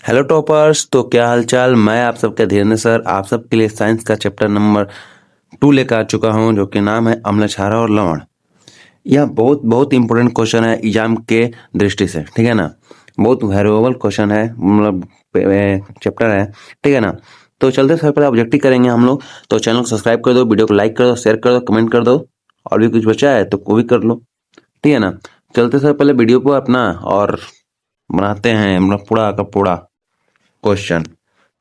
Hello toppers. तो क्या हालचाल। मैं आप सबका धीरेन्द्र सर आप सबके लिए साइंस का चैप्टर नंबर 2 लेकर आ चुका हूं, जो कि नाम है अम्ल क्षार और लवण। यह बहुत बहुत इंपॉर्टेंट क्वेश्चन है एग्जाम के दृष्टि से, ठीक है ना। बहुत वैल्यूएबल क्वेश्चन है, मतलब चैप्टर है, ठीक है ना। तो चलते सर पहले ऑब्जेक्टिव करेंगे हम लोग। तो चैनल को सब्सक्राइब कर दो, वीडियो को लाइक कर दो, शेयर कर दो, कमेंट कर दो, और भी कुछ बचा है तो वो भी कर लो, ठीक है ना। चलते सर पहले वीडियो को अपना और बनाते हैं मतलब पूरा का पूरा क्वेश्चन,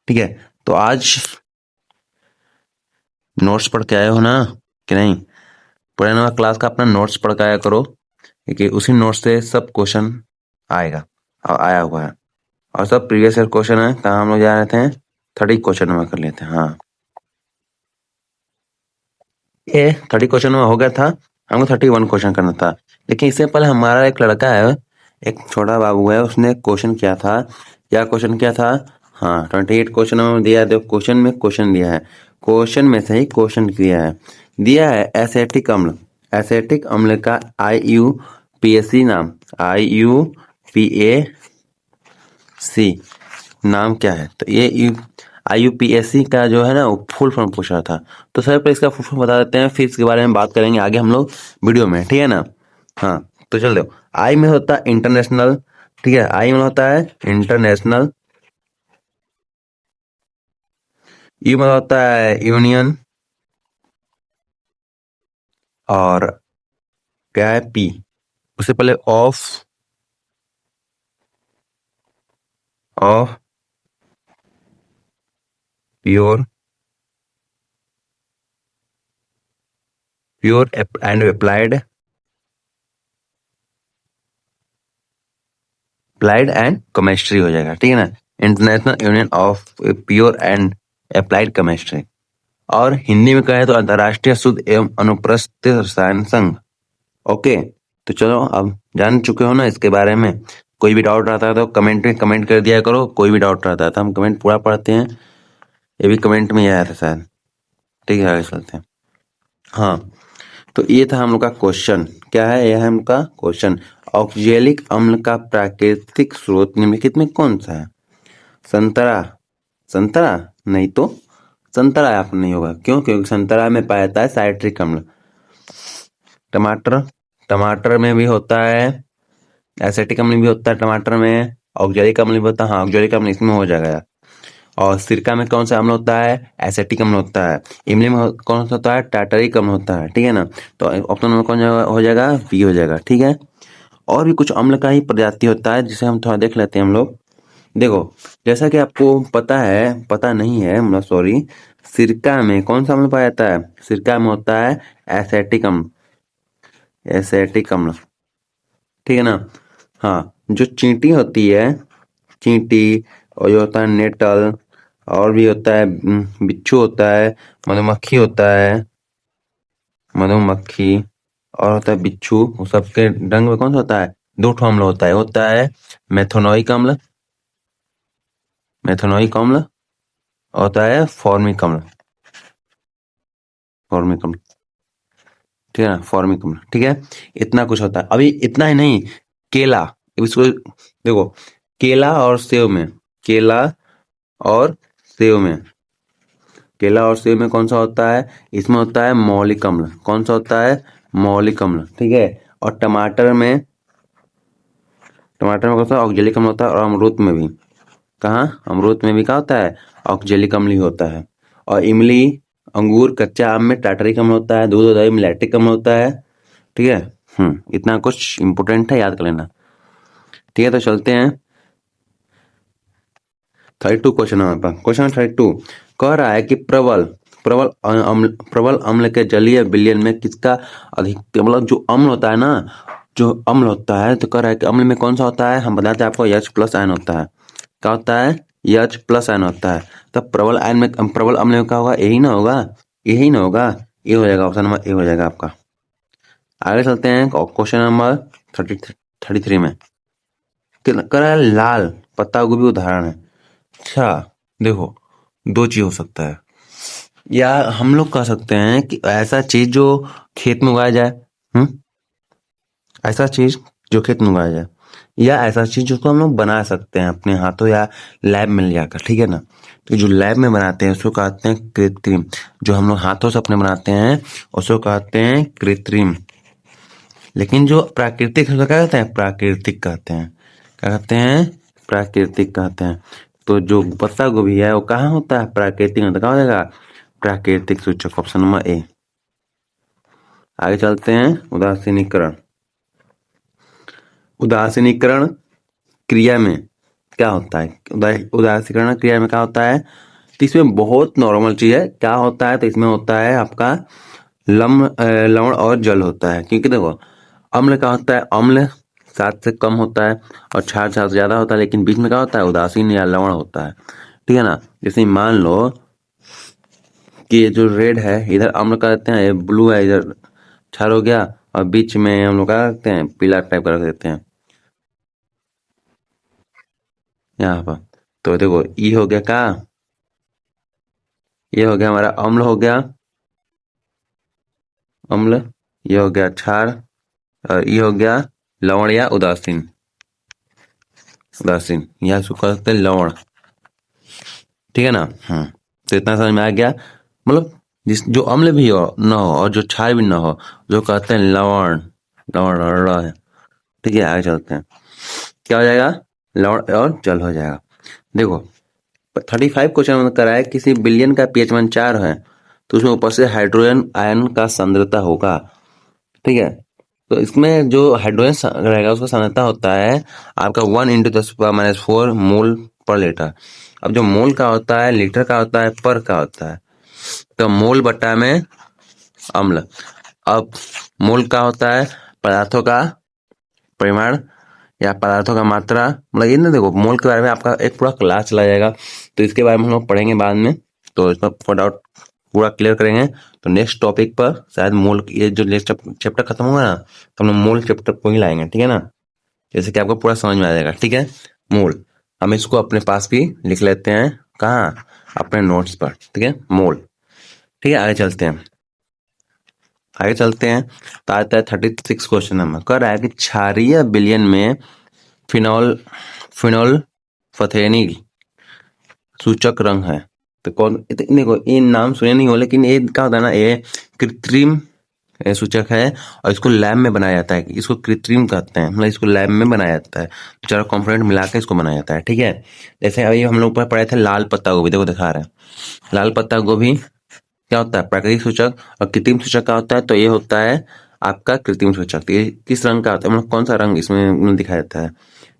ठीक है। तो आज नोट्स पढ़ के आए हो ना कि नहीं। पुराना वाला क्लास का अपना नोट्स पढ़ के आया करो, क्योंकि उसी नोट्स से सब क्वेश्चन आएगा और आया हुआ है। और सब प्रीवियस ईयर क्वेश्चन है। कहाँ हम लोग जा रहे थे, 30 क्वेश्चन में कर लेते हैं। हाँ, ये 30 क्वेश्चन में हो गया था, हमको 31 क्वेश्चन करना था। लेकिन इससे पहले हमारा एक लड़का है, एक छोटा बाबू है, उसने क्वेश्चन किया था। क्या क्वेश्चन किया था? हाँ, 28 क्वेश्चन में दिया है। देखो क्वेश्चन में क्वेश्चन दिया है, क्वेश्चन में से ही क्वेश्चन किया है। दिया है एसेटिक अम्ल, एसेटिक अम्ल का IUPAC नाम, IUPAC नाम क्या है। तो ये IUPAC का जो है ना वो फुल फॉर्म पूछा था। तो सर पर इसका फुल फॉर्म बता देते हैं, फिर इसके बारे में बात करेंगे आगे हम लोग वीडियो में, ठीक है ना। हाँ, तो चल दो। आई में होता है इंटरनेशनल, ठीक है। आई में होता है इंटरनेशनल। यू में होता है यूनियन। और क्या है पी, उससे पहले of, of pure, pure and applied, applied and chemistry हो जाएगा, ठीक है ना। International union of pure and applied chemistry. और हिंदी में कहे तो अंतर्राष्ट्रीय शुद्ध एवं अनुप्रस्थ रसायन संघ। ओके, तो चलो अब जान चुके हो ना इसके बारे में। कोई भी डाउट रहता है तो कमेंट में कमेंट कर दिया करो। कोई भी डाउट रहता है तो हम कमेंट पूरा पढ़ते हैं। ये भी कमेंट में ही आया था शायद, ठीक है। आगे चलते हैं। हाँ, तो ये था हम लोग का क्वेश्चन। क्या है यह है हम का क्वेश्चन। ऑक्जेलिक अम्ल का प्राकृतिक स्रोत निम्नलिखित में कौन सा है? संतरा, संतरा नहीं तो संतरा आप नहीं होगा। क्यों? क्योंकि संतरा में पाया जाता है साइट्रिक अम्ल। टमाटर, टमाटर में भी होता है एसिटिक अम्ल भी होता है टमाटर में। ऑक्जेलिक अम्ल भी होता है। हाँ, ऑक्जेलिक अम्ल इसमें हो जाएगा। और सिरका में कौन सा अम्ल होता है? एसिटिक अम्ल होता है। इमली में कौन सा होता है? टार्टरिक अम्ल होता है, ठीक है ना। तो ऑप्शन नंबर कौन हो जाएगा? बी हो जाएगा, ठीक है। और भी कुछ अम्ल का ही प्रजाति होता है, जिसे हम थोड़ा देख लेते हैं हम लोग। देखो, जैसा कि आपको पता है, पता नहीं है मतलब सॉरी, सिरका में कौन सा अम्ल पाया जाता है? सिरका में होता है एसिटिक अम्ल, एसिटिक अम्ल, ठीक है ना। हाँ, जो चींटी होती है, चींटी, और जो होता है नेटल, और भी होता है बिच्छू होता है, मधुमक्खी होता है, मधुमक्खी, और होता है बिच्छू। वो सबके रंग में कौन सा होता है? दो ठो अम्ल होता है मेथोनोइक अम्ल, मेथोनोइक अम्ल, होता है फॉर्मिक अम्ल, फॉर्मिक अम्ल, ठीक है ना, फॉर्मिक अम्ल, ठीक है। इतना कुछ होता है। अभी इतना ही नहीं, केला, इसको देखो, केला और सेव में, केला और सेव में, केला और सेब में कौन सा होता है? इसमें होता है मौलिक अम्ल। कौन सा होता है? मौलिक अम्ल, ठीक है। और टमाटर में, टमाटर में कौन सा? ऑक्जेलिक अम्ल होता है। और अमरूद में भी, कहाँ? अमरूद में भी क्या होता है? ऑक्जेलिक अम्ल ही होता है। और इमली, अंगूर, कच्चा आम में टार्टरिक अम्ल होता है। दूध और दही में लैक्टिक अम्ल होता है, ठीक है। इतना कुछ इंपोर्टेंट है, याद कर लेना, ठीक है। तो चलते हैं 32 क्वेश्चन हमारे पास। क्वेश्चन 32 कह रहा है कि प्रबल, प्रबल अम्ल के जलीय विलयन में किसका अधिक, मतलब जो अम्ल होता है ना, जो अम्ल होता है, तो कह रहा है कि अम्ल में कौन सा होता है? हम बताते हैं आपको, H+ आयन होता है। क्या होता है? H+ आयन होता है। तब प्रबल आयन में, प्रबल अम्ल में क्या होगा? यही ना होगा, यही ना होगा। ये हो जाएगा, ऑप्शन नंबर ए हो जाएगा आपका। आगे चलते हैं क्वेश्चन नंबर 33 में। कह रहा है लाल पत्ता गोभी उदाहरण है। अच्छा, देखो, दो चीज हो सकता है, या हम लोग कह सकते हैं कि ऐसा चीज जो खेत में उगाया जाए, हम्म, ऐसा चीज जो खेत में उगाया जाए, या ऐसा चीज जिसको हम लोग बना सकते हैं अपने हाथों या लैब में ले जाकर, ठीक है ना। तो जो लैब में बनाते हैं उसको कहते हैं कृत्रिम। जो हम लोग हाथों से अपने बनाते हैं उसको कहते हैं कृत्रिम। लेकिन जो प्राकृतिक है उसको क्या कहते हैं, प्राकृतिक कहते हैं। क्या कहते हैं, प्राकृतिक कहते हैं। तो जो पत्ता गोभी है वो कहाँ होता है, प्राकृतिक में। तो कहाँ हो जाएगा, प्राकृतिक सूचक, ऑप्शन नंबर ए। आगे चलते हैं, उदासीनीकरण। उदासीनीकरण क्रिया में क्या होता है, उदासीकरण क्रिया में क्या होता है। तो इसमें बहुत नॉर्मल चीज है, क्या होता है, तो इसमें होता है आपका लवण और जल होता है। क्योंकि देखो अम्ल क्या होता है, अम्ल 7 से कम होता है और क्षार 7 से ज्यादा होता है, लेकिन बीच में क्या होता है, उदासीन या लवण होता है, ठीक है ना। जैसे मान लो कि ये जो रेड है इधर अम्ल का देते हैं, ये ब्लू है इधर क्षार हो गया, और बीच में हम लोग क्या रखते हैं, पीला टाइप का रख देते हैं यहाँ पर। तो देखो ई हो गया क्या, ये हो गया हमारा अम्ल हो गया, अम्ल। ये हो गया क्षार, और ये हो गया लवण या उदासीन। उदासीन या इसको कह सकते हैं लवण, ठीक है ना। तो इतना समझ में आ गया। मतलब जिस जो अम्ल भी हो ना हो और जो क्षार भी ना हो, जो कहते हैं लवण, लवण है, ठीक है। आगे चलते हैं, क्या हो जाएगा, लवण और जल हो जाएगा। देखो 35 क्वेश्चन करा है, किसी बिलियन का पीएच मान 4 है तो उसमें ऊपर से हाइड्रोजन आयन का सांद्रता होगा, ठीक है। तो इसमें जो हाइड्रोजन रहेगा उसका सांद्रता होता है आपका 1 × 10⁻⁴ मोल पर लीटर। अब जो मोल का होता है, लीटर का होता है, पर का होता है, तो मोल बटा में अम्ल। अब मोल का होता है पदार्थों का परिमाण या पदार्थों का मात्रा, मतलब ये ना, देखो मोल के बारे में आपका एक पूरा क्लास चला जाएगा, तो इसके बारे में हम लोग पढ़ेंगे बाद में। तो इसमें फटाफट पूरा क्लियर करेंगे। तो नेक्स्ट टॉपिक पर शायद मोल, ये जो नेक्स्ट चैप्टर खत्म होगा ना, तो हम लोग मोल चैप्टर को ही लाएंगे, ठीक है ना। जैसे कि आपको पूरा समझ में आ जाएगा, ठीक है। मोल हम इसको अपने पास भी लिख लेते हैं, कहाँ, अपने नोट्स पर, ठीक है, मोल। ठीक है, आगे चलते हैं, आगे चलते हैं। तो आता है 36 क्वेश्चन नंबर, कह रहा है कि क्षारीय विलयन में फिनॉल फिनॉल फथेनिल सूचक रंग है। तो कौन, देखो ये नाम सुने नहीं हो, लेकिन ये क्या होता है ना, ये कृत्रिम सूचक है और इसको लैब में बनाया जाता है। इसको कृत्रिम कहते हैं, मतलब इसको लैब में बनाया जाता है, तो चारों कंपोनेंट मिला के इसको बनाया जाता है, ठीक है। जैसे अभी हम लोग ऊपर पढ़े थे लाल पत्ता गोभी, देखो दिखा रहे हैं लाल पत्ता गोभी क्या होता है, प्राकृतिक सूचक। और कृत्रिम सूचक क्या होता है, तो ये होता है आपका कृत्रिम सूचक। तो ये किस रंग का होता है, मतलब कौन सा रंग इसमें दिखाया जाता है,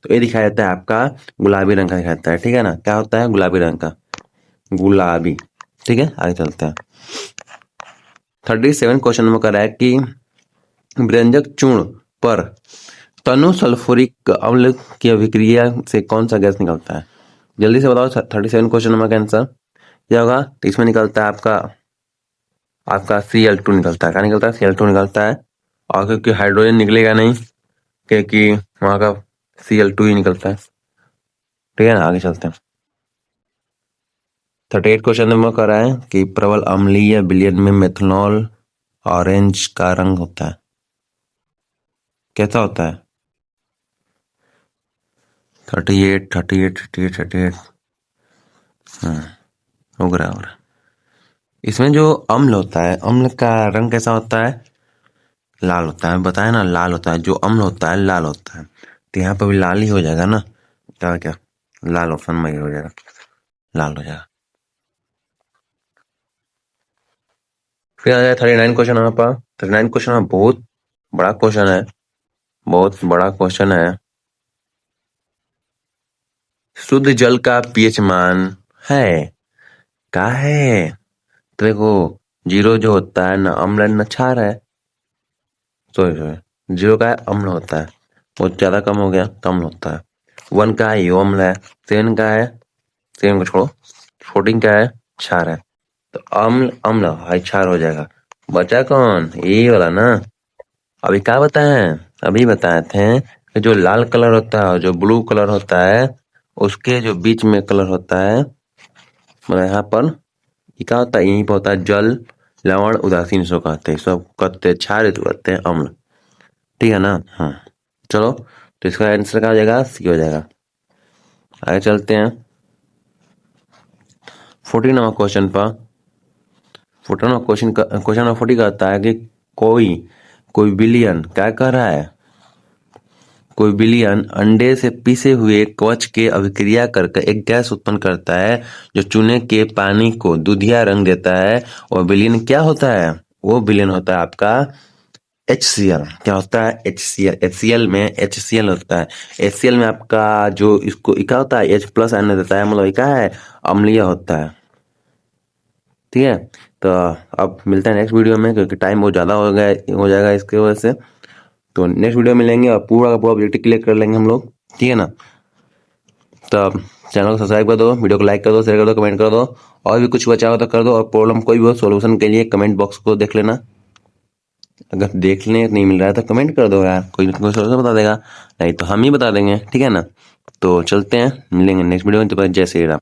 तो ये दिखाया जाता है आपका गुलाबी रंग का दिखाया जाता है, ठीक है ना। क्या होता है, गुलाबी रंग का, गुलाबी, ठीक है। आगे चलते हैं, 37 क्वेश्चन नंबर का है कि व्यंजक चूर्ण पर तनु सल्फ्यूरिक अम्ल की अभिक्रिया से कौन सा गैस निकलता है, जल्दी से बताओ। 37 क्वेश्चन नंबर का आंसर क्या होगा, तो इसमें निकलता है आपका आपका Cl2 निकलता है। क्या निकलता है, Cl2 निकलता है। और क्योंकि हाइड्रोजन निकलेगा नहीं, क्योंकि वहां का Cl2 ही निकलता है, ठीक है ना। आगे चलते हैं, 38 क्वेश्चन नंबर कर रहा है कि प्रबल अम्लीय विलयन में मेथनॉल ऑरेंज का रंग होता है, कैसा होता है। 38 38 38 38 हो रहा। इसमें जो अम्ल होता है, अम्ल का रंग कैसा होता है, लाल होता है। बताया ना, लाल होता है, जो अम्ल होता है लाल होता है। तो यहाँ पर भी लाल ही हो जाएगा ना, क्या क्या, लाल ऑप्शन में ही हो जाएगा, लाल हो जाएगा। फिर आ जाए 39 क्वेश्चन हमारे पास। 39 क्वेश्चन में बहुत बड़ा क्वेश्चन है, बहुत बड़ा क्वेश्चन है। शुद्ध जल का पीएच मान है, क्या है, तो देखो 0 जो होता है ना अम्ल न क्षार है, सॉरी 0 का है अम्ल होता है, बहुत ज्यादा कम हो गया तो अम्ल होता है। 1 का है यो अम्ल है, 7 का है, 7 को छोड़ो, 14 का है क्षार है। तो अम्ल अम्ल हाई क्षार हो जाएगा। बचा कौन, ये वाला ना। अभी क्या बताए हैं, अभी बताए थे कि जो लाल कलर होता है और जो ब्लू कलर होता है उसके जो बीच में कलर होता है, मतलब यहाँ पर ये क्या होता है, यहीं पर होता है जल, लवण, उदासीन इसको कहते हैं, सब कहते हैं क्षार, कहते हैं अम्ल, ठीक है ना। हाँ चलो, तो इसका आंसर क्या हो जाएगा? सी हो जाएगा। आगे चलते हैं 14 नंबर क्वेश्चन पर। 14 नंबर क्वेश्चन नंबर 40 कहता है कि कोई बिलियन क्या कर रहा है? कोई बिलियन अंडे से पिसे हुए कवच के अभिक्रिया करके एक गैस उत्पन्न करता है जो चूने के पानी को दूधिया रंग देता है। और बिलियन क्या होता है? वो बिलियन होता है आपका HCl। क्या होता है? HCl। HCl में HCl होता है। HCl में आपका जो इसको क्या होता है? H+ आने देता है, मतलब क्या है? अम्लीय होता है। ठीक है, तो अब मिलते हैं नेक्स्ट वीडियो में, क्योंकि टाइम बहुत ज़्यादा हो जाएगा इसके वजह से। तो नेक्स्ट वीडियो में मिलेंगे और पूरा का पूरा ऑब्जेक्टिव क्लियर कर लेंगे हम लोग। ठीक है ना? तो आप चैनल को सब्सक्राइब कर दो, वीडियो को लाइक कर दो, शेयर कर दो, कमेंट कर दो। और भी कुछ बचा हो तो कर दो, और प्रॉब्लम कोई भी हो सॉल्यूशन के लिए कमेंट बॉक्स को देख लेना। अगर देखने नहीं मिल रहा है तो कमेंट कर दो यार, कोई ना कोई सॉल्यूशन बता देगा, नहीं तो हम ही बता देंगे। ठीक है ना? तो चलते हैं, मिलेंगे नेक्स्ट वीडियो में। तो जय श्री राम।